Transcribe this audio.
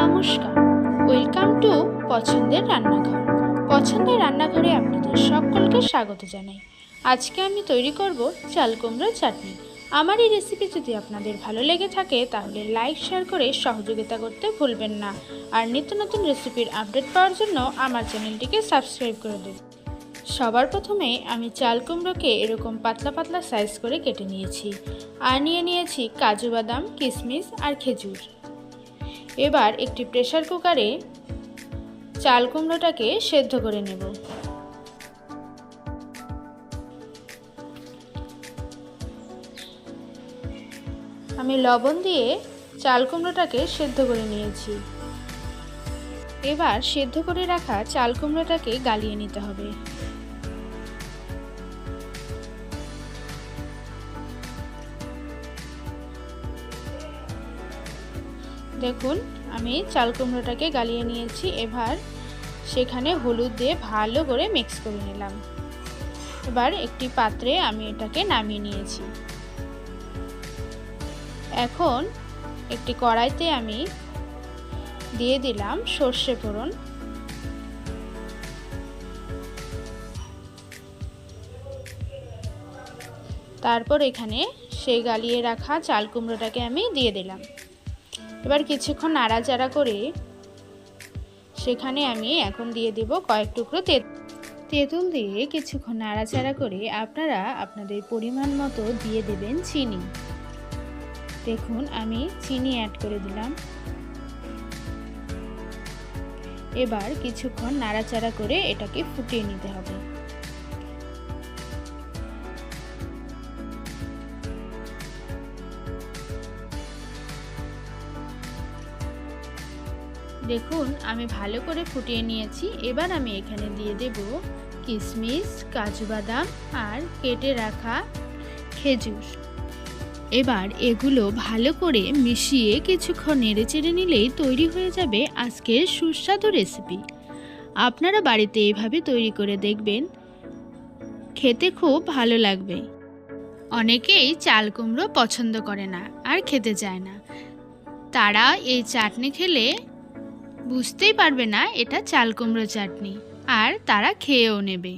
নমস্কার, welcome to পছন্দের রান্নাঘর। পছন্দের রান্নাঘরে আপনাদের সকলকে স্বাগত জানাই। আজকে আমি তৈরি করব চাল কুমড়োর চাটনি। আমার এই রেসিপি যদি আপনাদের ভালো লেগে থাকে তাহলে লাইক শেয়ার করে সহযোগিতা করতে ভুলবেন না। আর নিত্য নতুন রেসিপির আপডেট পাওয়ার জন্য আমার চ্যানেলটিকে সাবস্ক্রাইব করে দেবেন। সবার প্রথমে আমি চাল কুমড়োকে এরকম পাতলা পাতলা সাইজ করে কেটে নিয়েছি, আর নিয়েছি কাজু বাদাম, কিশমিশ আর খেজুর। এবার একটি প্রেসার কুকারে চাল কুমড়োটাকে সেদ্ধ করে নেব। আমি লবণ দিয়ে চাল কুমড়োটাকে সেদ্ধ করে নিয়েছি। এবার সেদ্ধ করে রাখা চাল কুমড়োটাকে গালিয়ে নিতে হবে। দেখুন, আমি চাল কুমড়োটাকে গালিয়ে নিয়েছি। এবার সেখানে হলুদ দিয়ে ভালো করে মিক্স করে নিলাম। এবার একটি পাত্রে আমি এটাকে নামিয়ে নিয়েছি। এখন একটি কড়াইতে আমি দিয়ে দিলাম সর্ষে ফোড়ন। তারপর এখানে সেই গালিয়ে রাখা চাল কুমড়োটাকে আমি দিয়ে দিলাম। এবার কিছুক্ষণ নাড়াচাড়া করে সেখানে আমি এখন দিয়ে দেব কয়েক টুকরো তেঁতুল। দিয়ে কিছুক্ষণ নাড়াচাড়া করে আপনারা আপনাদের পরিমাণ মতো দিয়ে দেবেন চিনি। দেখুন, আমি চিনি অ্যাড করে দিলাম। এবার কিছুক্ষণ নাড়াচাড়া করে এটাকে ফুটিয়ে নিতে হবে। দেখুন, আমি ভালো করে ফুটিয়ে নিয়েছি। এবার আমি এখানে দিয়ে দেব কিশমিশ, কাজু বাদাম আর কেটে রাখা খেজুর। এবার এগুলো ভালো করে মিশিয়ে কিছুক্ষণ নেড়েচেড়ে নিলেই তৈরি হয়ে যাবে আজকের সুস্বাদু রেসিপি। আপনারা বাড়িতে এইভাবে তৈরি করে দেখবেন, খেতে খুব ভালো লাগবে। অনেকেই চাল কুমড়ো পছন্দ করে না আর খেতে চায় না, তারা এই চাটনি খেলে বুঝতেই পারবে না এটা চাল কুমড়ো চাটনি, আর তারা খেয়েও নেবে।